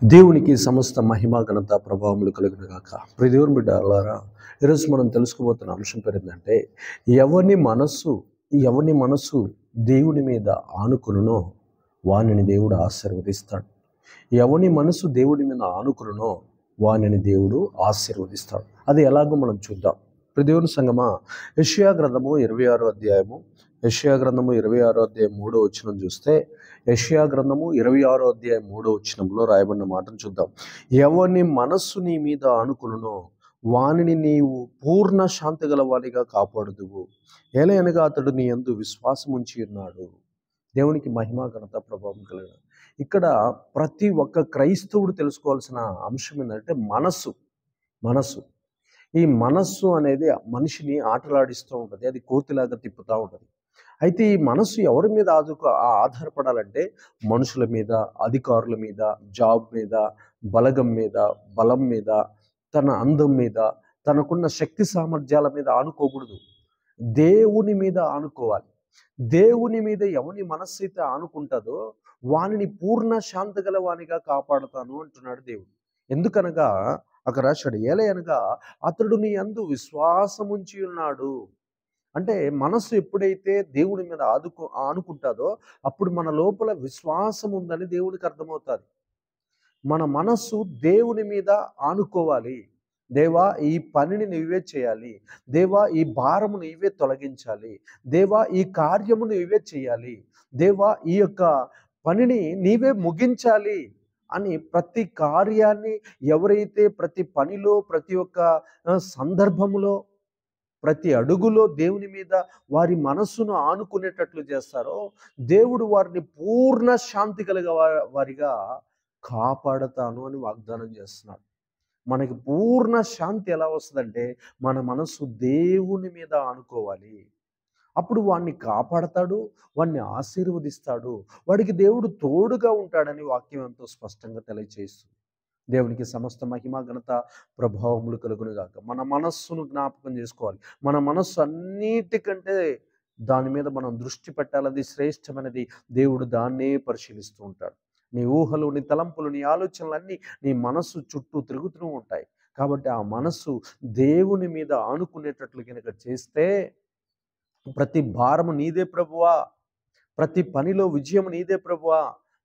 దేవునికి సమస్త మహిమ ఘనత ప్రభావములు కలుగును గాక. ప్రియ దేవుని బిడ్డలారా, ఈరోజు మనం తెలుసుకోబోతున్న అంశం పేరు ఏంటంటే, ఎవని మనస్సు ఎవని మనస్సు దేవుని మీద ఆనుకునునో వానిని దేవుడు ఆశీర్వదిస్తాడు. ఎవని మనసు దేవుడి మీద ఆనుకునునో వానిని దేవుడు ఆశీర్వదిస్తాడు. అది ఎలాగో మనం చూద్దాం. ప్రియ దేవుని సంగమా, యెషయా గ్రంథము 26వ అధ్యాయము, యెషయా గ్రంథము 26వ అధ్యాయం 3వ వచనం చూస్తే, యెషయా గ్రంథము 26వ అధ్యాయం 3వ వచనంలో రాయబడిన మాటను చూద్దాం. ఎవని మనస్సు నీ మీద ఆనుకునునో వానిని నీవు పూర్ణ శాంతి గలవానిగా కాపాడుదువు. ఏలయనగా అతడు నీ యందు విశ్వాసం ఉంచి ఉన్నాడు. దేవునికి మహిమ ఘనత ప్రభావం కలుగును. ఇక్కడ ప్రతి ఒక్క క్రైస్తవుడు తెలుసుకోవాల్సిన అంశం ఏంటంటే మనస్సు. మనస్సు ఈ మనస్సు అనేది మనిషిని ఆటలాడిస్తూ ఉంటుంది. అది కోతిలాగా తిప్పుతూ ఉంటుంది. అయితే ఈ మనస్సు ఎవరి మీద ఆధారపడాలంటే మనుషుల మీద, అధికారుల మీద, జాబ్ మీద, బలగం మీద, బలం మీద, తన అందం మీద, తనకున్న శక్తి సామర్థ్యాల మీద ఆనుకోకూడదు. దేవుని మీద ఆనుకోవాలి. దేవుని మీద ఎవని మనస్సు అయితే ఆనుకుంటుందో వానిని పూర్ణ శాంతి గల వానిగా కాపాడుతాను అంటున్నాడు దేవుడు. ఎందుకనగా అక్కడ రాశాడు, ఏలయనగా అతడు నీ యందు విశ్వాసముంచి ఉన్నాడు. అంటే మనస్సు ఎప్పుడైతే దేవుని మీద ఆనుకుంటుందో అప్పుడు మన లోపల విశ్వాసం ఉందని దేవునికి అర్థమవుతుంది. మన మనస్సు దేవుని మీద ఆనుకోవాలి. దేవా, ఈ పనిని నీవే చేయాలి. దేవా, ఈ భారము నీవే తొలగించాలి. దేవా, ఈ కార్యము నీవే చేయాలి. దేవా, ఈ యొక్క పనిని నీవే ముగించాలి అని ప్రతి కార్యాన్ని ఎవరైతే ప్రతి పనిలో, ప్రతి ఒక్క సందర్భములో, ప్రతి అడుగులో దేవుని మీద వారి మనస్సును ఆనుకునేటట్లు చేస్తారో దేవుడు వారిని పూర్ణ శాంతి కలిగ వారిగా కాపాడతాను అని వాగ్దానం చేస్తున్నాడు. మనకి పూర్ణ శాంతి ఎలా వస్తుందంటే మన మనస్సు దేవుని మీద ఆనుకోవాలి. అప్పుడు వాడిని కాపాడతాడు, వాడిని ఆశీర్వదిస్తాడు, వాడికి దేవుడు తోడుగా ఉంటాడని వాక్యం ఎంతో స్పష్టంగా తెలియజేస్తుంది. దేవునికి సమస్త మహిమ ఘనత ప్రభావములు కలుగును గాక. మన మనస్సును జ్ఞాపకం చేసుకోవాలి. మన మనస్సు అన్నిటికంటే దాని మీద మనం దృష్టి పెట్టాలది శ్రేష్టమైనది. దేవుడు దాన్నే పరిశీలిస్తూ ఉంటాడు. నీ ఊహలు, నీ తలంపులు, నీ ఆలోచనలన్నీ నీ మనస్సు చుట్టూ తిరుగుతూ ఉంటాయి. కాబట్టి ఆ మనస్సు దేవుని మీద ఆనుకునేటట్లు కనుక చేస్తే ప్రతి భారము నీదే ప్రభువా, ప్రతి పనిలో విజయం నీదే ప్రభువా,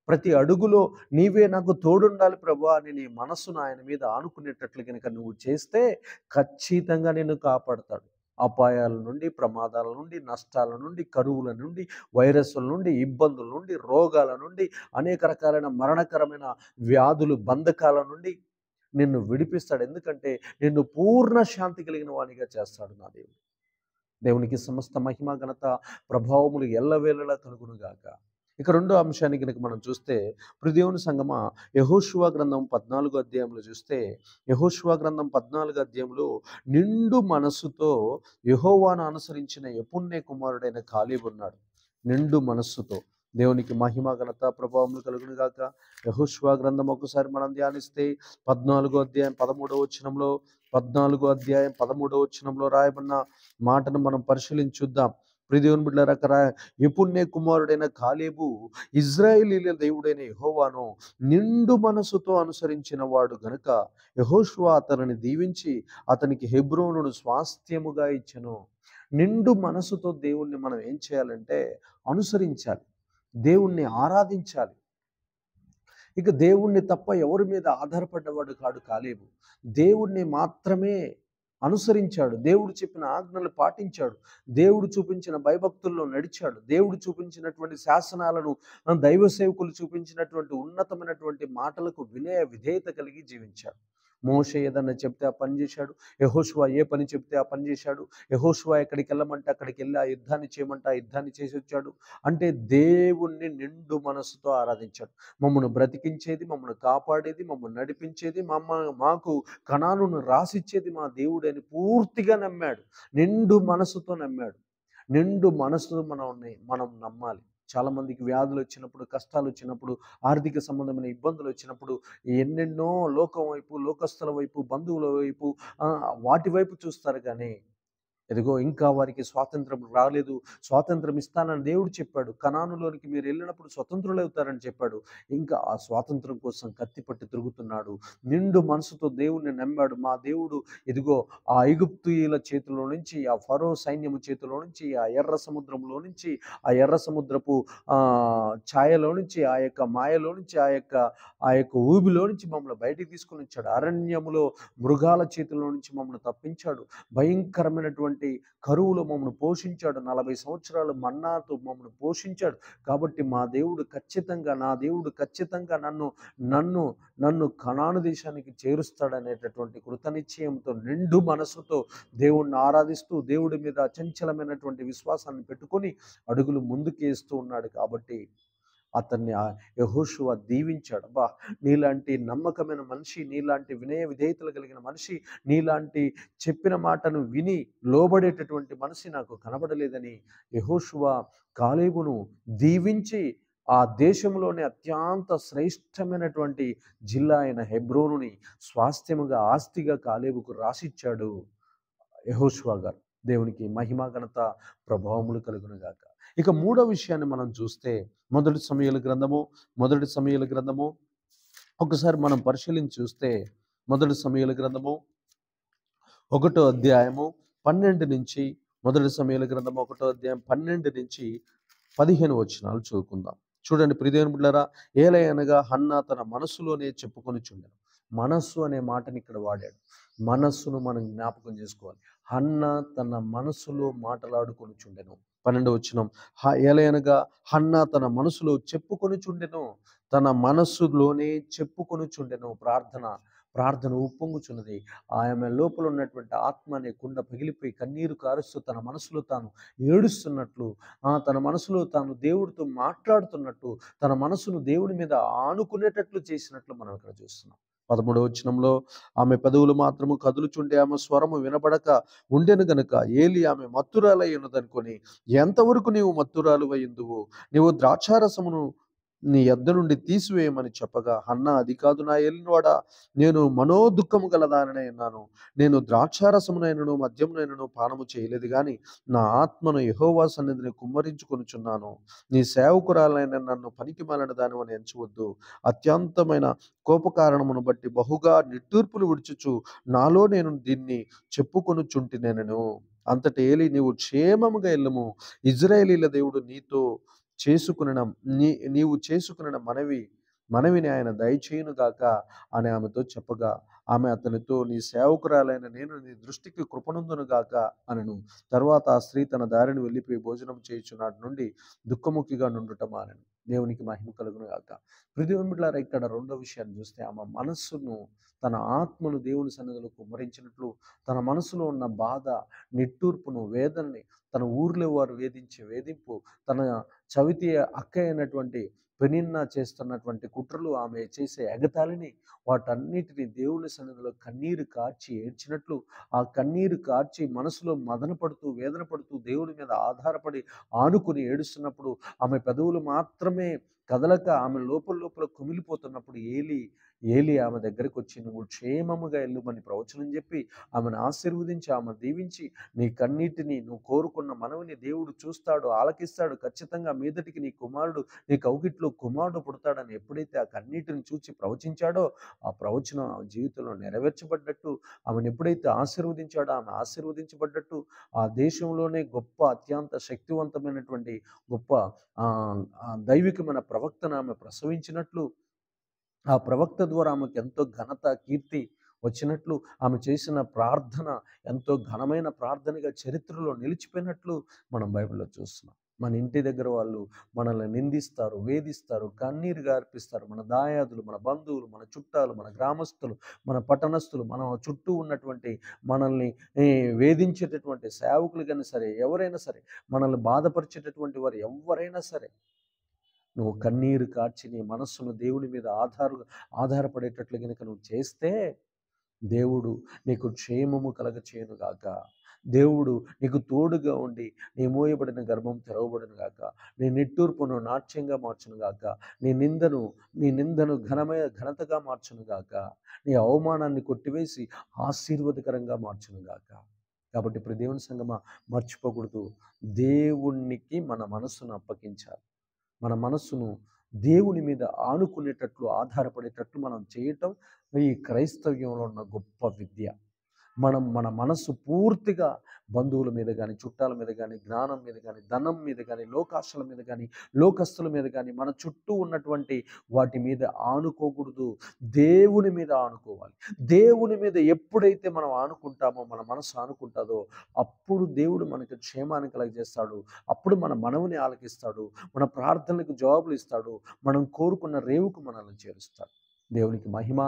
ప్రతి అడుగులో నీవే నాకు తోడుండాలి ప్రభువా అని నీ మనస్సును ఆయన మీద ఆనుకునేటట్లు కనుక నువ్వు చేస్తే ఖచ్చితంగా నిన్ను కాపాడతాడు. అపాయాల నుండి, ప్రమాదాల నుండి, నష్టాల నుండి, కరువుల నుండి, వైరస్ల నుండి, ఇబ్బందుల నుండి, రోగాల నుండి, అనేక రకాలైన మరణకరమైన వ్యాధులు, బంధకాల నుండి నిన్ను విడిపిస్తాడు. ఎందుకంటే నిన్ను పూర్ణ శాంతి కలిగిన వానిగా చేస్తాడు నా దేవుడు. దేవునికి సమస్త మహిమ ఘనత ప్రభావములు ఎల్లవేళలా కలుగును గాక. ఇక రెండో అంశాన్ని కనుక మనం చూస్తే, దేవుని సంగమా, యెహోషువ గ్రంథం 14వ అధ్యాయంలో చూస్తే, యెహోషువ గ్రంథం 14వ అధ్యాయంలో నిండు మనస్సుతో యెహోవాను అనుసరించిన యెఫున్నె కుమారుడైన కాలేబు ఉన్నాడు. నిండు మనస్సుతో. దేవునికి మహిమ ఘనత ప్రభావములు కలుగును గాక. యెహోషువ గ్రంథం ఒకసారి మనం ధ్యానిస్తే 14వ అధ్యాయం 13వ వచనంలో 14వ అధ్యాయం 13వ వచనంలో రాయబడిన మాటను మనం పరిశీలించుద్దాం. ప్రియదేవుని బిడ్డలారా, యెఫున్నె కుమారుడైన కాలేబు ఇశ్రాయేలీయుల దేవుడైన యెహోవాను నిండు మనసుతో అనుసరించిన వాడు గనుక యెహోషువ అతనిని దీవించి అతనికి హెబ్రోనును స్వాస్థ్యముగా ఇచ్చెను. నిండు మనసుతో దేవుణ్ణి మనం ఏం చేయాలంటే అనుసరించాలి, దేవుణ్ణి ఆరాధించాలి. ఇక దేవుణ్ణి తప్ప ఎవరి మీద ఆధారపడ్డవాడు కాడు కాలేబు. దేవుణ్ణి మాత్రమే అనుసరించాడు. దేవుడు చెప్పిన ఆజ్ఞలు పాటించాడు. దేవుడు చూపించిన భయభక్తుల్లో నడిచాడు. దేవుడు చూపించినటువంటి శాసనాలను, దైవ సేవకులు చూపించినటువంటి ఉన్నతమైనటువంటి మాటలకు వినయ విధేయత కలిగి జీవించాడు. మోషే ఏదన్నా చెప్తే ఆ పని చేశాడు. యెహోషువ ఏ పని చెప్తే ఆ పని చేశాడు. యెహోషువ ఎక్కడికి వెళ్ళమంటే అక్కడికి వెళ్ళి ఆ యుద్ధాన్ని చేయమంటే ఆ యుద్ధాన్ని చేసి వచ్చాడు. అంటే దేవుణ్ణి నిండు మనసుతో ఆరాధించాడు. మమ్మల్ని బ్రతికించేది, మమ్మల్ని కాపాడేది, మమ్మల్ని నడిపించేది, మాకు కనానును రాసిచ్చేది మా దేవుడని పూర్తిగా నమ్మాడు. నిండు మనసుతో నమ్మాడు. నిండు మనసుతో మనం నమ్మాలి. చాలామందికి వ్యాధులు వచ్చినప్పుడు, కష్టాలు వచ్చినప్పుడు, ఆర్థిక సంబంధమైన ఇబ్బందులు వచ్చినప్పుడు ఎన్నెన్నో లోకం వైపు, లోకస్తుల వైపు, బంధువుల వైపు, వాటి వైపు చూస్తారు. కానీ ఎదిగో ఇంకా వారికి స్వాతంత్రం రాలేదు, స్వాతంత్రం ఇస్తానని దేవుడు చెప్పాడు, కనానులోనికి మీరు వెళ్ళినప్పుడు స్వతంత్రులు అవుతారని చెప్పాడు. ఇంకా ఆ స్వాతంత్రం కోసం కత్తిపట్టి తిరుగుతున్నాడు. నిండు మనసుతో దేవుణ్ణి నమ్మాడు. మా దేవుడు ఇదిగో ఆ ఐగుప్తీయుల చేతిలో నుంచి, ఆ ఫరో సైన్యము చేతిలో నుంచి, ఆ ఎర్ర సముద్రంలో నుంచి, ఆ ఎర్ర సముద్రపు ఛాయలో నుంచి, ఆ యొక్క మాయలో నుంచి, ఆ యొక్క ఊబిలో నుంచి మమ్మల్ని బయటికి తీసుకొని వచ్చాడు. అరణ్యములో మృగాల చేతిలో నుంచి మమ్మల్ని తప్పించాడు. భయంకరమైనటువంటి కరువులో మమ్మల్ని పోషించాడు. 40 సంవత్సరాలు మన్నాతో మమ్మల్ని పోషించాడు. కాబట్టి మా దేవుడు ఖచ్చితంగా, నా దేవుడు ఖచ్చితంగా నన్ను నన్ను నన్ను కనాను దేశానికి చేరుస్తాడనేటటువంటి కృతనిశ్చయంతో, నిండు మనసుతో దేవుణ్ణి ఆరాధిస్తూ, దేవుడి మీద అచంచలమైనటువంటి విశ్వాసాన్ని పెట్టుకొని అడుగులు ముందుకేస్తూ ఉన్నాడు. కాబట్టి అతన్ని యెహోషువ దీవించాడు. అబ్బా, నీలాంటి నమ్మకమైన మనిషి, నీలాంటి వినయ విధేయతలు కలిగిన మనిషి, నీలాంటి చెప్పిన మాటను విని లోబడేటటువంటి మనిషి నాకు కనబడలేదని యెహోషువ కాలేబును దీవించి ఆ దేశంలోనే అత్యంత శ్రేష్టమైనటువంటి జిల్లా అయిన హెబ్రోనుని స్వాస్థ్యముగా, ఆస్తిగా కాలేబుకు రాసిచ్చాడు యెహోషువ గారు. దేవునికి మహిమ ఘనత ప్రభావములు కలుగును గాక. ఇక మూడో విషయాన్ని మనం చూస్తే మొదటి సమూయేలు గ్రంథము ఒకసారి మనం పరిశీలించి చూస్తే మొదటి సమూయేలు గ్రంథము 1వ అధ్యాయము 12 నుంచి, మొదటి సమూయేలు గ్రంథము 1వ అధ్యాయం 12 నుంచి 15 వచనాలు చదువుకుందాం. చూడండి ప్రియదేవుని బిడ్డలారా, ఏలయనగా హన్నా తన మనసులోనే చెప్పుకొనిచుండెను. మనస్సు అనే మాటని ఇక్కడ వాడాడు. మనస్సును మనం జ్ఞాపకం చేసుకోవాలి. హన్నా తన మనసులో మాటలాడుకొనిచుండెను. 12వ వచనం, ఏలయనగా హన్నా తన మనసులో చెప్పుకొనిచుండెను. తన మనస్సులోనే చెప్పుకొనిచుండెను. ప్రార్థన ఉప్పొంగుచున్నది. ఆమె లోపల ఉన్నటువంటి ఆత్మ అనే కుండ పగిలిపోయి కన్నీరు కారుస్తూ తన మనసులో తాను ఏడుస్తున్నట్లు, తన మనసులో తాను దేవుడితో మాట్లాడుతున్నట్టు, తన మనసును దేవుడి మీద ఆనుకునేటట్లు చేసినట్లు మనం ఇక్కడ చూస్తున్నాం. 13వ వచనంలో, ఆమె పెదవులు మాత్రము కదులుచుండే, ఆమె స్వరము వినబడక ఉండెను గనుక ఏలి ఆమె మత్తురాలై ఉన్నదనుకొని, ఎంతవరకు నీవు మత్తురాలు అయ్యిందువు, నీవు ద్రాక్షారసమును నీ యొద్ద నుండి తీసివేయమని చెప్పగా, హన్నా, అది కాదు నా ఏలినవాడా, నేను మనోదుఃఖము గలదాననే ఉన్నాను. నేను ద్రాక్షారసమునైనను మద్యమునైనను పానము చేయలేదు గాని నా ఆత్మను యెహోవా సన్నిధిని కుమ్మరించుకొనుచున్నాను. నీ సేవకురాలైన నన్ను పనికిమాలిన దానివని ఎంచవద్దు. అత్యంతమైన కోపకారణమును బట్టి బహుగా నిట్టూర్పులు విడుచుచు నాలో నేను దీన్ని చెప్పుకొనుచుంటినేనను. అంతటి ఏలి, నీవు క్షేమముగా ఎల్లుము, ఇజ్రాయేలీల దేవుడు నీవు చేసుకున్న మనవిని ఆయన దయచేయును గాక అని ఆమెతో చెప్పగా, ఆమె అతనితో, నీ సేవకురాలైన నేను నీ దృష్టికి కృపణుందును గాక అనెను. తర్వాత ఆ స్త్రీ తన దారిని వెళ్ళిపోయి భోజనం చేయుచు నాటి నుండి దుఃఖముఖిగా నుండుట మానెను. దేవునికి మహిమ కలుగును గాక. ప్రియదేవుని బిడ్డలారా, ఇక్కడ రెండో విషయాన్ని చూస్తే, ఆమె మనస్సును, తన ఆత్మను దేవుని సన్నిధిలో కుమ్మరించినట్లు, తన మనసులో ఉన్న బాధ, నిట్టూర్పును, వేదనని, తన ఊర్లో వారు వేధించే వేధింపు, తన చవితి అక్క అయినటువంటి పెనిన్నా చేస్తున్నటువంటి కుట్రలు, ఆమె చేసే ఎగతాళిని, వాటన్నిటిని దేవుని సన్నిధిలో కన్నీరు కార్చి ఏడ్చినట్లు, ఆ కన్నీరు కార్చి మనసులో మదన పడుతూ, వేదన పడుతూ, దేవుడి మీద ఆధారపడి ఆనుకుని ఏడుస్తున్నప్పుడు, ఆమె పెదవులు మాత్రమే కదలక ఆమె లోపల కుమిలిపోతున్నప్పుడు ఏలి ఆమె దగ్గరికి వచ్చి, నువ్వు క్షేమముగా ఎల్లుమని ప్రవచనం చెప్పి ఆమెను ఆశీర్వదించి, ఆమె దీవించి, నీ కన్నీటిని, నువ్వు కోరుకున్న మనవిని దేవుడు చూస్తాడు, ఆలకిస్తాడు. ఖచ్చితంగా మీదటికి నీ కౌగిట్లో కుమారుడు పుడతాడని ఎప్పుడైతే ఆ కన్నీటిని చూచి ప్రవచించాడో, ఆ ప్రవచనం ఆమె జీవితంలో నెరవేర్చబడ్డట్టు, ఆమెను ఎప్పుడైతే ఆశీర్వదించాడో ఆమె ఆశీర్వదించబడ్డట్టు, ఆ దేశంలోనే గొప్ప, అత్యంత శక్తివంతమైనటువంటి గొప్ప దైవికమైన ప్రవక్తను ఆమె ప్రసవించినట్లు, ఆ ప్రవక్త ద్వారా ఆమెకు ఎంతో ఘనత, కీర్తి వచ్చినట్లు, ఆమె చేసిన ప్రార్థన ఎంతో ఘనమైన ప్రార్థనగా చరిత్రలో నిలిచిపోయినట్లు మనం బైబిల్లో చూస్తున్నాం. మన ఇంటి దగ్గర వాళ్ళు మనల్ని నిందిస్తారు, వేధిస్తారు, కన్నీరు గార్పిస్తారు. మన దాయాదులు, మన బంధువులు, మన చుట్టాలు, మన గ్రామస్తులు, మన పట్టణస్తులు, మన చుట్టూ ఉన్నటువంటి మనల్ని వేధించేటటువంటి సేవకులు కానీ సరే, ఎవరైనా సరే, మనల్ని బాధపరిచేటటువంటి వారు ఎవరైనా సరే, నువ్వు కన్నీరు కార్చి నీ మనస్సును దేవుని మీద ఆధారపడేటట్లు కనుక నువ్వు చేస్తే, దేవుడు నీకు క్షేమము కలగచేయును గాక. దేవుడు నీకు తోడుగా ఉండి నీ మోయబడిన గర్భం తెరవబడును గాక. నీ నిట్టూర్పును నాట్యంగా మార్చును గాక. నీ నిందను ఘనతగా మార్చును గాక. నీ అవమానాన్ని కొట్టివేసి ఆశీర్వాదకరంగా మార్చును గాక. కాబట్టి ఇప్పుడు దేవుని సంగమా మర్చిపోకూడదు. దేవునికి మన మనస్సును అప్పగించాలి. మన మనస్సును దేవుని మీద ఆనుకునేటట్లు, ఆధారపడేటట్లు మనం చేయటం ఈ క్రైస్తవ్యంలో ఉన్న గొప్ప విద్య. మనం మన మనస్సు పూర్తిగా బంధువుల మీద కానీ, చుట్టాల మీద కానీ, జ్ఞానం మీద కానీ, ధనం మీద కానీ, లోకాశల మీద కానీ, లోకస్తుల మీద కానీ, మన చుట్టూ ఉన్నటువంటి వాటి మీద ఆనుకోకూడదు. దేవుని మీద ఆనుకోవాలి. దేవుని మీద ఎప్పుడైతే మనం ఆనుకుంటామో, మన మనస్సు ఆనుకుంటుందో, అప్పుడు దేవుడు మనకు క్షేమాన్ని కలుగజేస్తాడు. అప్పుడు మన మనవిని ఆలకిస్తాడు. మన ప్రార్థనలకు జవాబులు ఇస్తాడు. మనం కోరుకున్న రేవుకు మనల్ని చేరుస్తాడు. దేవునికి మహిమ,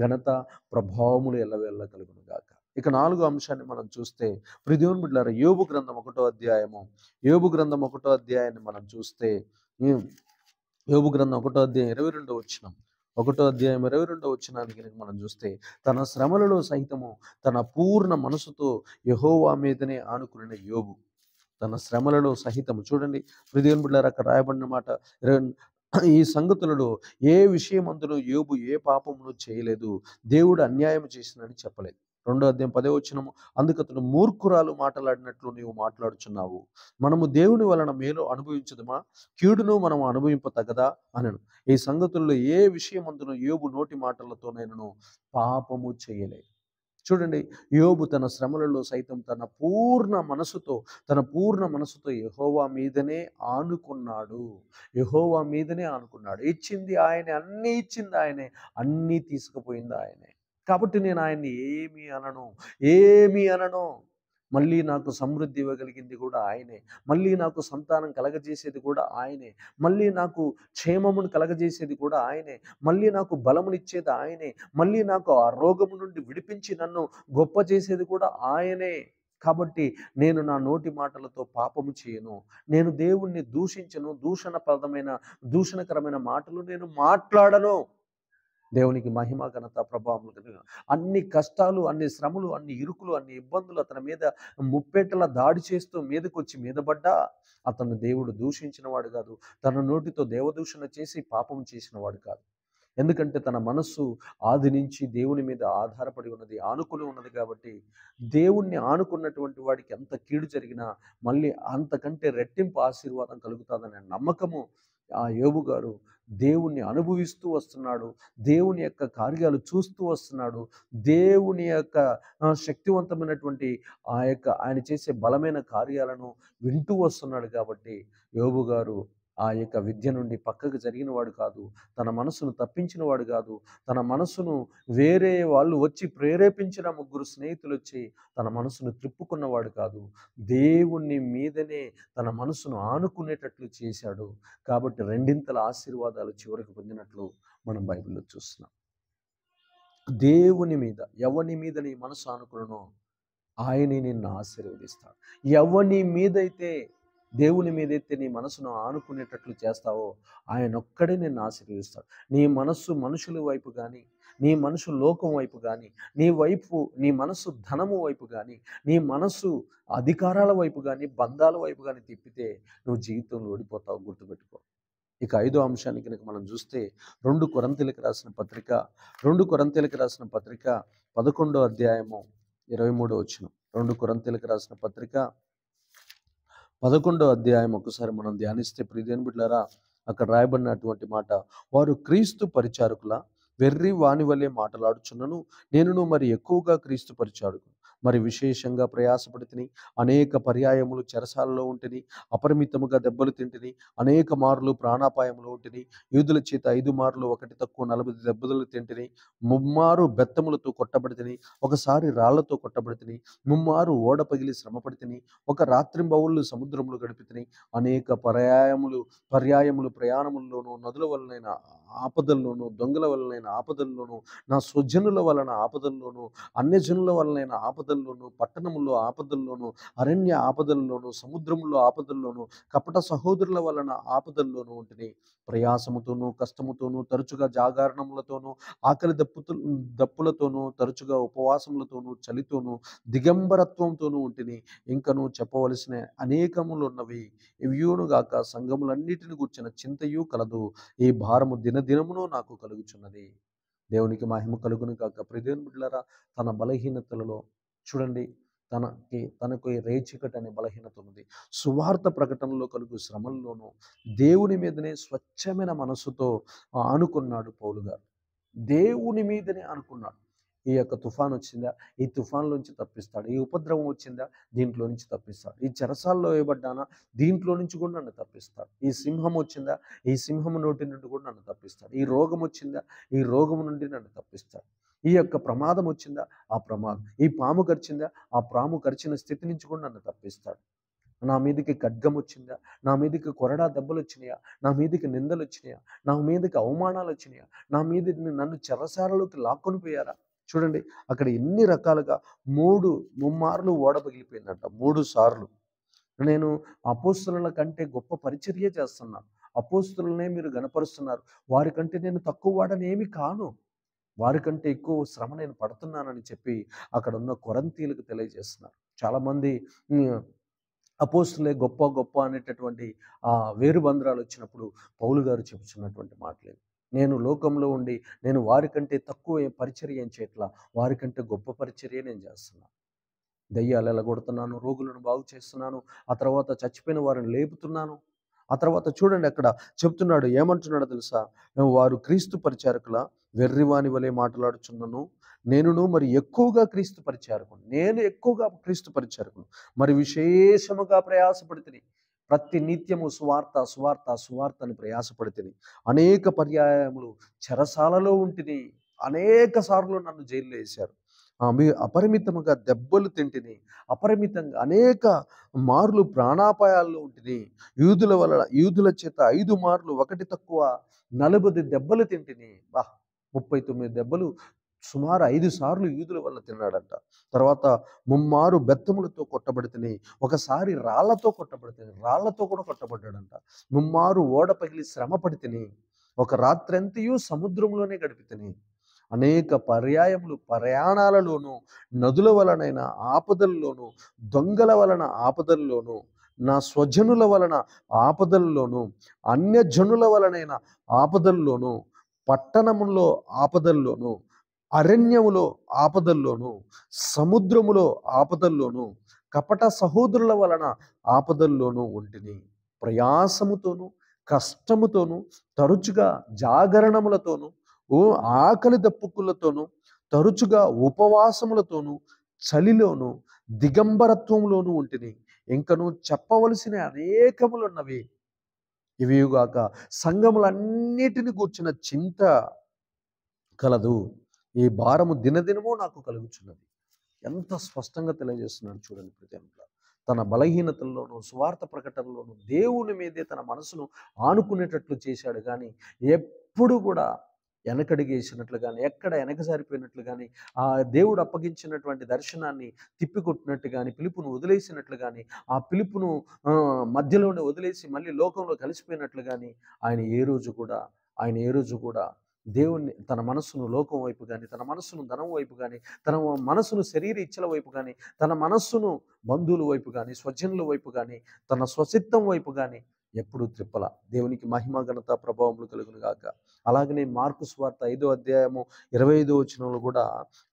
ఘనత, ప్రభావములు ఎల్లవేళలా కలుగును గాక. ఇక 4వ అంశాన్ని మనం చూస్తే, ప్రియ దేవుని బిడ్డలారా, యోబు గ్రంథం 1వ అధ్యాయము. యోబు గ్రంథం 1వ అధ్యాయాన్ని మనం చూస్తే, యోబు గ్రంథం 1వ అధ్యాయం 22వ వచనం. 1వ అధ్యాయం 22వ వచనానికి కనుక మనం చూస్తే, తన శ్రమలలో సహితము తన పూర్ణ మనసుతో యెహోవా మీదనే ఆనుకున్న యోబు. తన శ్రమలలో సహితము, చూడండి ప్రియ దేవుని బిడ్డలారా, అక్కడ రాయబడిన మాట, ఈ సంగతులలో ఏ విషయమందును యోబు ఏ పాపమును చేయలేదు, దేవుడు అన్యాయం చేసినని చెప్పలేదు. 2వ అధ్యాయం 10వ వచనము, అందుకతను మూర్ఖురాలు మాట్లాడినట్లు నీవు మాట్లాడుచున్నావు, మనము దేవుని వలన మేలు అనుభవించదుమా, కీడును మనం అనుభవింపతగదా అనెను. ఈ సంగతుల్లో ఏ విషయమందును యోబు నోటి మాటలతోనైనను పాపము చేయలేదు. చూడండి, యోబు తన శ్రమలలో సైతం తన పూర్ణ మనసుతో యెహోవా మీదనే ఆనుకున్నాడు. యెహోవా మీదనే ఆనుకున్నాడు. ఇచ్చింది ఆయనే, అన్నీ ఇచ్చింది ఆయనే, అన్నీ తీసుకుపోయింది ఆయనే. కాబట్టి నేను ఆయన్ని ఏమీ అనను. మళ్ళీ నాకు సమృద్ధి ఇవ్వగలిగింది కూడా ఆయనే. మళ్ళీ నాకు సంతానం కలగజేసేది కూడా ఆయనే. మళ్ళీ నాకు క్షేమమును కలగజేసేది కూడా ఆయనే. మళ్ళీ నాకు బలమునిచ్చేది ఆయనే. మళ్ళీ నాకు ఆ రోగము నుండి విడిపించి నన్ను గొప్ప చేసేది కూడా ఆయనే. కాబట్టి నేను నా నోటి మాటలతో పాపము చేయను. నేను దేవుణ్ణి దూషించను. దూషణకరమైన మాటలు నేను మాట్లాడను. దేవునికి మహిమ, ఘనత, ప్రభావములు కలుగును. అన్ని కష్టాలు, అన్ని శ్రమలు, అన్ని ఇరుకులు, అన్ని ఇబ్బందులు అతని మీద ముప్పేటలా దాడి చేస్తూ మీదకొచ్చి మీద పడ్డా అతను దేవుడు దూషించిన వాడు కాదు. తన నోటితో దేవదూషణ చేసి పాపం చేసిన వాడు కాదు. ఎందుకంటే తన మనస్సు ఆది నుంచి దేవుని మీద ఆధారపడి ఉన్నది, ఆనుకుని ఉన్నది. కాబట్టి దేవుణ్ణి ఆనుకున్నటువంటి వాడికి ఎంత కీడు జరిగినా మళ్ళీ అంతకంటే రెట్టింపు ఆశీర్వాదం కలుగుతుందనే నమ్మకము ఆ యోబు గారు దేవుణ్ణి అనుభవిస్తూ వస్తున్నాడు. దేవుని యొక్క కార్యాలు చూస్తూ వస్తున్నాడు. దేవుని యొక్క శక్తివంతమైనటువంటి ఆయన చేసే బలమైన కార్యాలను వింటూ వస్తున్నాడు. కాబట్టి యోబు గారు ఆ యొక్క విద్య నుండి పక్కకు జరిగిన వాడు కాదు. తన మనసును తప్పించిన వాడు కాదు. తన మనసును వేరే వాళ్ళు వచ్చి ప్రేరేపించిన 3 స్నేహితులు వచ్చి తన మనసును త్రిప్పుకున్నవాడు కాదు. దేవుని మీదనే తన మనసును ఆనుకునేటట్లు చేశాడు. కాబట్టి రెండింతల ఆశీర్వాదాలు చివరికి పొందినట్లు మనం బైబిల్లో చూస్తున్నాం. దేవుని మీద, ఎవని మీద నీ మనసు ఆనుకునో ఆయనే నిన్ను ఆశీర్వదిస్తాడు. ఎవని మీదైతే, దేవుని మీదైతే నీ మనసును ఆనుకునేటట్లు చేస్తావో ఆయన ఒక్కడే నిన్ను ఆశీర్వదిస్తాడు. నీ మనస్సు మనుషుల వైపు కానీ, నీ మనసు లోకం వైపు కానీ, నీ మనసు ధనము వైపు కానీ, నీ మనసు అధికారాల వైపు కానీ, బంధాల వైపు కానీ తిప్పితే నువ్వు జీవితంలో ఓడిపోతావు, గుర్తుపెట్టుకో. ఇక 5వ అంశానికి కనుక మనం చూస్తే, 2 కొరింథీయులకు రాసిన పత్రిక 11వ అధ్యాయము 23వ వచనం. 2 కొరింథీయులకు రాసిన పత్రిక 11వ అధ్యాయం ఒకసారి మనం ధ్యానిస్తే, ప్రియ దేవుని బిడ్డలారా, అక్కడ రాయబడినటువంటి మాట, వారు క్రీస్తు పరిచారకుల వెర్రి వాని వలె మాటలాడుచున్నను, నేనును మరి ఎక్కువగా క్రీస్తు పరిచారకును, మరి విశేషంగా ప్రయాసపడితిని, అనేక పర్యాయములు చెరసాలలో ఉంటిని, అపరిమితముగా దెబ్బలు తింటిని, అనేక మార్లు ప్రాణాపాయములు ఉంటిని, యూదుల చేత 5 మార్లు ఒకటి తక్కువ 40 దెబ్బలు తింటిని, 3 మారు బెత్తములతో కొట్టబడితిని, ఒకసారి రాళ్లతో కొట్టబడితిని, 3 మారు ఓడ పగిలి శ్రమపడితిని, ఒక రాత్రింబవళ్ళు సముద్రములు గడిపితిని, అనేక పర్యాయములు ప్రయాణముల్లోనూ, నదుల వలనైన ఆపదల్లోనూ, దొంగల వలనైన ఆపదల్లోనూ, నా స్వజనుల వలన ఆపదల్లోనూ, అన్యజనుల వలనైన ఆపదల్లోనూ, పట్టణముల్లో ఆపదల్లోనూ, అరణ్య ఆపదల్లోనూ, సముద్రములో ఆపదల్లోనూ, కపట సహోదరుల వలన ఆపదల్లోనూ ఉంటిని. ప్రయాసముతోనూ, కష్టముతోనూ, తరచుగా జాగరణములతోనూ, ఆకలి దప్పులతోనూ, తరచుగా ఉపవాసములతోనూ, చలితోనూ, దిగంబరత్వంతోనూ ఉంటిని. ఇంకనూ చెప్పవలసిన అనేకములున్నవి, ఇవియునుగాక సంఘములన్నిటిని గూర్చిన చింతయు కలదు. ఈ భారము దినదినమును నాకు కలుగుచున్నది. దేవునికి మహిమ కలుగును గాక. ప్రియ దేవుని బిడ్డలారా, తన బలహీనతలలో చూడండి, తనకు రేచికట్ అనే బలహీనత ఉంది. సువార్త ప్రకటనలో కలుగు శ్రమల్లోనూ దేవుని మీదనే స్వచ్ఛమైన మనస్సుతో ఆనుకున్నాడు పౌలు గారు. దేవుని మీదనే అనుకున్నాడు. ఈ యొక్క తుఫాన్ వచ్చిందా, ఈ తుఫాన్లోంచి తప్పిస్తాడు. ఈ ఉపద్రవం వచ్చిందా, దీంట్లో నుంచి తప్పిస్తాడు. ఈ చెరసాల్లో వేయబడ్డానా, దీంట్లో నుంచి కూడా నన్ను తప్పిస్తాడు. ఈ సింహం వచ్చిందా, ఈ సింహం నోటి నుండి కూడా నన్ను తప్పిస్తాడు. ఈ రోగం వచ్చిందా, ఈ రోగం నుండి నన్ను తప్పిస్తాడు. ఈ యొక్క ప్రమాదం వచ్చిందా, ఆ ప్రమాదం, ఈ పాము కరిచిందా, ఆ పాము కరిచిన స్థితి నుంచి కూడా నన్ను తప్పిస్తాడు. నా మీదకి ఖడ్గం వచ్చిందా, నా మీదకి కొరడా దెబ్బలు వచ్చినాయా, నా మీదకి నిందలు వచ్చినాయా, నా మీదకి అవమానాలు వచ్చినాయా, నా మీద నన్ను చెరసాలలోకి లాక్కొని పోయారా. చూడండి అక్కడ ఎన్ని రకాలుగా ముమ్మార్లు ఓడ పగిలిపోయిందంట. 3 సార్లు. నేను అపోస్తలుల కంటే గొప్ప పరిచర్య చేస్తున్నాను, అపోస్తలులనే మీరు గనపరుస్తున్నారు, వారికంటే నేను తక్కువ వాడని ఏమి కాను, వారికంటే ఎక్కువ శ్రమ నేను పడుతున్నానని చెప్పి అక్కడ ఉన్న కొరంతీలకు తెలియజేస్తున్నారు. చాలామంది అపోస్తులే గొప్ప గొప్ప అనేటటువంటి వేరుబంధ్రాలు వచ్చినప్పుడు పౌలు గారు చెబుతున్నటువంటి మాటలేదు. నేను లోకంలో ఉండి నేను వారికంటే తక్కువ పరిచర్య ఏం చేయట్లా, వారికంటే గొప్ప పరిచర్య నేను చేస్తున్నాను. దయ్యాలు ఎలగొడుతున్నాను, రోగులను బాగు చేస్తున్నాను, ఆ తర్వాత చచ్చిపోయిన వారిని లేపుతున్నాను. ఆ తర్వాత చూడండి అక్కడ చెప్తున్నాడు, ఏమంటున్నాడో తెలుసా, వారు క్రీస్తు పరిచారకుల వెర్రివాని వలె మాట్లాడుచున్నాను, నేనును మరి ఎక్కువగా క్రీస్తు పరిచారకును, నేను ఎక్కువగా క్రీస్తు పరిచారకును, మరి విశేషముగా ప్రయాసపడితిని, ప్రతి నిత్యము సువార్త సువార్త సువార్త అని ప్రయాసపడితిని, అనేక పర్యాయములు చెరసాలలో ఉంటిని, అనేక సార్లు నన్ను జైల్లో వేశారు, మీ అపరిమితముగా దెబ్బలు తింటిని, అపరిమితంగా అనేక మార్లు ప్రాణాపాయాల్లో ఉంటిని, యూదుల చేత 5 మార్లు ఒకటి తక్కువ 40 దెబ్బలు తింటిని. 39 దెబ్బలు సుమారు 5 సార్లు యూదుల వల్ల తిన్నాడంట. తర్వాత ముమ్మారు బెత్తములతో కొట్టబడితిని, ఒకసారి రాళ్లతో కొట్టబడితిని, రాళ్లతో కూడా కొట్టబడ్డాడంట. ముమ్మారు ఓడ పగిలి శ్రమ పడితిని, ఒక రాత్రంతయు సముద్రంలోనే గడిపితిని, అనేక పర్యాయములు ప్రయాణాలలోనూ, నదుల వలనైన ఆపదల్లోనూ, దొంగల వలన ఆపదల్లోనూ, నా స్వజనుల వలన ఆపదల్లోనూ, అన్యజనుల వలనైన ఆపదల్లోనూ, పట్టణములో ఆపదల్లోనూ, అరణ్యములో ఆపదల్లోనూ, సముద్రములో ఆపదల్లోనూ, కపట సహోదరుల వలన ఆపదల్లోనూ ఉంటిని, ప్రయాసముతోనూ కష్టముతోనూ తరచుగా జాగరణములతోనూ ఆకలి దప్పుకులతోనూ తరచుగా ఉపవాసములతోనూ చలిలోను దిగంబరత్వంలోనూ ఉంటిని, ఇంకను చెప్పవలసిన అనేకములున్నవి, ఇవిగాక సంఘములన్నిటిని కూర్చున్న చింత కలదు, ఈ భారము దినదినము నాకు కలుగుచున్నది. ఎంత స్పష్టంగా తెలియజేస్తున్నాడు చూడండి. ప్రజెంట్లో తన బలహీనతల్లోనూ సువార్త ప్రకటనలోనూ దేవుని మీదే తన మనసును ఆనుకునేటట్లు చేశాడు, కానీ ఎప్పుడు కూడా వెనకడిగేసినట్లు కానీ, ఎక్కడ వెనకసారిపోయినట్లు కానీ, ఆ దేవుడు అప్పగించినటువంటి దర్శనాన్ని తిప్పికొట్టినట్టు కానీ, పిలుపును వదిలేసినట్లు కానీ, ఆ పిలుపును మధ్యలోనే వదిలేసి మళ్ళీ లోకంలో కలిసిపోయినట్లు కానీ ఆయన ఏ రోజు కూడా దేవుణ్ణి, తన మనస్సును లోకం వైపు కానీ, తన మనస్సును ధనం వైపు కానీ, తన మనస్సును శరీర ఇచ్చల వైపు కానీ, తన మనస్సును బంధువుల వైపు కానీ, స్వజనుల వైపు కానీ, తన స్వచిత్తం వైపు కానీ ఎప్పుడూ త్రిప్పల. దేవునికి మహిమ ఘనత ప్రభావములు కలుగును గాక. అలాగనే మార్కు సువార్త 5వ అధ్యాయము 25వ వచనంలో కూడా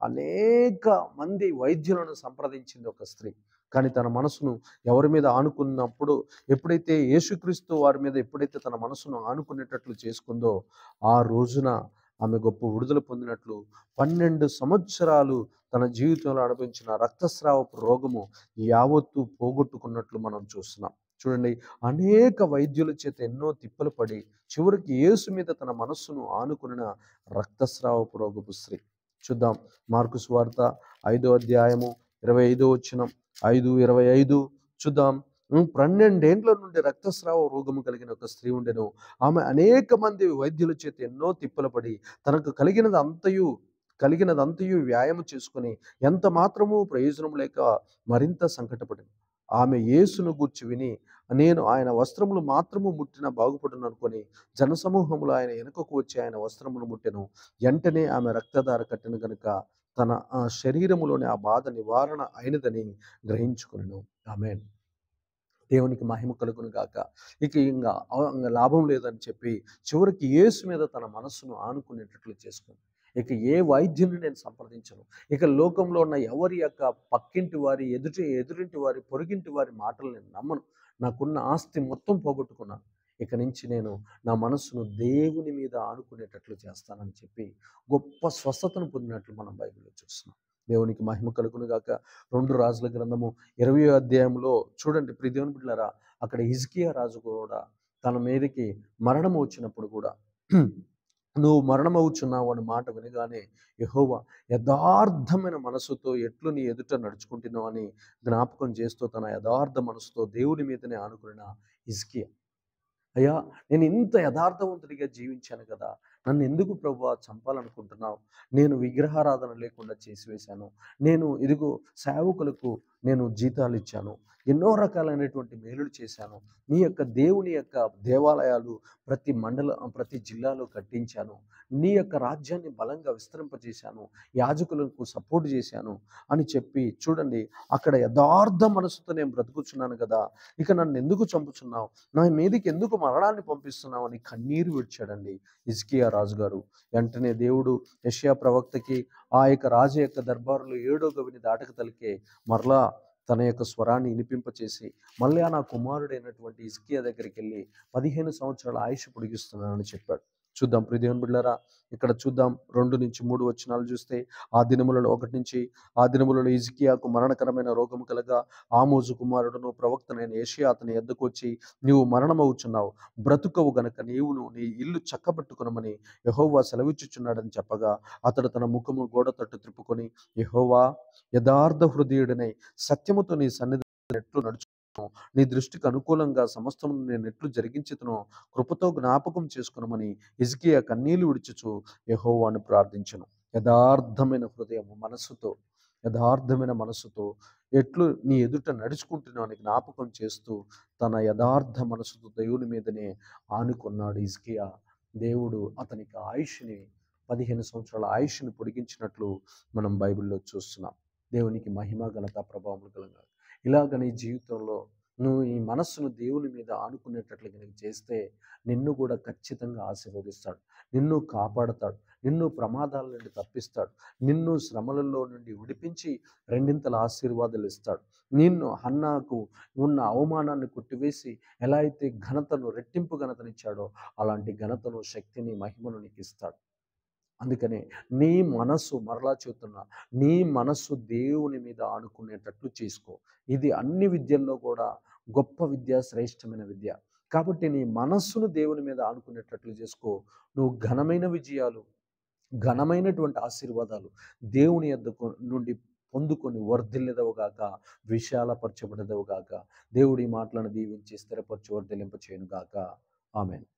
అనేక మంది వైద్యులను సంప్రదించింది ఒక స్త్రీ, కానీ తన మనసును ఎవరి మీద ఆనుకున్నప్పుడు, ఎప్పుడైతే యేసుక్రీస్తు వారి మీద ఎప్పుడైతే తన మనసును ఆనుకునేటట్లు చేసుకుందో, ఆ రోజున ఆమె గొప్ప విడుదల పొందినట్లు 12 సంవత్సరాలు తన జీవితంలో అనుభవించిన రక్తస్రావపు రోగము యావత్తు పోగొట్టుకున్నట్లు మనం చూస్తున్నాం. చూడండి, అనేక వైద్యుల చేత ఎన్నో తిప్పలు పడి చివరికి యేసు మీద తన మనస్సును ఆనుకున్న రక్తస్రావపు రోగపు స్త్రీ. చూద్దాం మార్కు సువార్త 5వ అధ్యాయము 25వ వచనం, 5:25 చూద్దాం. 12 ఏండ్ల నుండి రక్తస్రావ రోగము కలిగిన ఒక స్త్రీ ఉండెను. ఆమె అనేక మంది వైద్యుల చేత ఎన్నో తిప్పలు పడి తనకు కలిగినదంతయు వ్యాయామం చేసుకుని ఎంత మాత్రము ప్రయోజనం లేక మరింత సంకటపడింది. ఆమె యేసును గూర్చి విని, నేను ఆయన వస్త్రములు మాత్రము ముట్టిన బాగుపడును అనుకొని జనసమూహములు ఆయన వెనుకకు వచ్చి ఆయన వస్త్రమును ముట్టెను. వెంటనే ఆమె రక్తధార కట్టిన గనుక తన శరీరములోని ఆ బాధ నివారణ అయినదని గ్రహించుకును. ఆమేన్. దేవునికి మహిమ కలుగును గాక. ఇక ఇంకా లాభం లేదని చెప్పి చివరికి యేసు మీద తన మనస్సును ఆనుకునేటట్లు చేసుకుంది. ఇక ఏ వైద్యుని నేను సంప్రదించను. ఇక లోకంలో ఉన్న ఎవరి యొక్క పక్కింటి వారి, ఎదురింటి వారి, పొరుగింటి వారి మాటలు నేను నమ్మను. నాకున్న ఆస్తి మొత్తం పోగొట్టుకున్నాను. ఇక నుంచి నేను నా మనస్సును దేవుని మీద ఆనుకునేటట్లు చేస్తానని చెప్పి గొప్ప స్వస్థతను పొందినట్లు మనం బైబిల్లో చూస్తున్నాం. దేవునికి మహిమ కలుగును గాక. 2 రాజుల గ్రంథము 20వ అధ్యాయంలో చూడండి ప్రియ దేవుని బిడ్డలారా, అక్కడ హిజ్కియా రాజు కూడా తన మీదకి మరణం వచ్చినప్పుడు కూడా నువ్వు మరణమవుచున్నావు అన్న మాట వినగానే యెహోవా యథార్థమైన మనసుతో ఎట్లు నీ ఎదుట నడుచుకుంటున్నావు అని జ్ఞాపకం చేస్తూ తన యథార్థ మనసుతో దేవుని మీదనే ఆనుకున్న హిజ్కియా, అయ్యా నేను ఇంత యథార్థవంతుడిగా జీవించాను కదా, నన్ను ఎందుకు ప్రభువా చంపాలనుకుంటున్నావు? నేను విగ్రహారాధన లేకుండా చేసివేశాను. నేను ఇదిగో సేవకులకు నేను జీతాలు ఇచ్చాను. ఎన్నో రకాలైనటువంటి మేలులు చేశాను. నీ యొక్క దేవుని యొక్క దేవాలయాలు ప్రతి జిల్లాలో కట్టించాను. నీ యొక్క రాజ్యాన్ని బలంగా విస్తరింపజేశాను. యాజకులకు సపోర్ట్ చేశాను అని చెప్పి చూడండి, అక్కడ యథార్థ మనసుతో నేను బ్రతుకుచున్నాను కదా, ఇక నన్ను ఎందుకు చంపుచున్నావు? నా మీదకి ఎందుకు మరణాన్ని పంపిస్తున్నావు అని కన్నీరు విడిచాడండి హిజ్కియా రాజుగారు. వెంటనే దేవుడు యెషయా ప్రవక్తకి ఆ యొక్క రాజు యొక్క దర్బారులో 7వ గవిని దాటక తలికే మరలా తన యొక్క స్వరాన్ని వినిపింపచేసి మళ్ళీ నా కుమారుడైనటువంటి హిజ్కియా దగ్గరికి వెళ్ళి 15 సంవత్సరాల ఆయుష్ పొడిగిస్తున్నానని చెప్పాడు. చూద్దాం ప్రియ దేవుని బిడ్డలారా, ఇక్కడ చూద్దాం 2-3 వచనాలు చూస్తే, ఆ దినములలో హిజ్కియాకు మరణకరమైన రోగము కలగా ఆమోజు కుమారుడును ప్రవక్తనైన యెషయా అతని యొద్దకు వచ్చి, నీవు మరణమవుచున్నావు, బ్రతుకవు గనక నీవును నీ ఇల్లు చక్కబెట్టుకొనమని యెహోవా సెలవిచ్చుచున్నాడని చెప్పగా, అతడు తన ముఖము గోడ తట్టు త్రిప్పుకొని, యెహోవా యథార్థ హృదయుడినై సత్యముతో నీ సన్నిధి ఎట్లు నడుచు, నీ దృష్టికి అనుకూలంగా సమస్తము నేను ఎట్లు జరిగించుతునో కృపతో జ్ఞాపకం చేసుకునమని హిజ్కియా కన్నీళ్లు విడుచుచు యెహోవాను ప్రార్థించెను. యథార్థమైన హృదయము యథార్థమైన మనసుతో ఎట్లు నీ ఎదుట నడుచుకుంటున్నావు అని జ్ఞాపకం చేస్తూ తన యథార్థ మనసుతో దేవుని మీదనే ఆనుకున్నాడు హిజ్కియా. దేవుడు అతనికి 15 సంవత్సరాల ఆయుష్ని పొడిగించినట్లు మనం బైబిల్లో చూస్తున్నాం. దేవునికి మహిమ ఘనత ప్రభావం కలుగును. ఇలాగ నీ జీవితంలో నువ్వు ఈ మనస్సును దేవుని మీద ఆనుకునేటట్లు కనుక చేస్తే నిన్ను కూడా ఖచ్చితంగా ఆశీర్వదిస్తాడు, నిన్ను కాపాడతాడు, నిన్ను ప్రమాదాల నుండి తప్పిస్తాడు, నిన్ను శ్రమలలో నుండి విడిపించి రెండింతల ఆశీర్వాదాలు ఇస్తాడు. నిన్ను హన్నాకు ఉన్న అవమానాన్ని కొట్టివేసి ఎలా అయితే రెట్టింపు ఘనతనిచ్చాడో అలాంటి ఘనతను, శక్తిని, మహిమను నీకు ఇస్తాడు. అందుకనే నీ మనస్సు, మరలా చెబుతున్నా, నీ మనస్సు దేవుని మీద ఆనుకునేటట్లు చేసుకో. ఇది అన్ని విద్యల్లో కూడా గొప్ప విద్య, శ్రేష్టమైన విద్య. కాబట్టి నీ మనస్సును దేవుని మీద ఆనుకునేటట్లు చేసుకో. నువ్వు ఘనమైన విజయాలు, ఘనమైనటువంటి ఆశీర్వాదాలు దేవుని యొద్ద నుండి పొందుకొని వర్ధిల్లెదవుగాక, విశాలపరచబడదవుగాక. దేవుడి మాటలను దీవించి స్థిరపరచు వర్ధిల్లింప చేయనుగాక. ఆమేన్.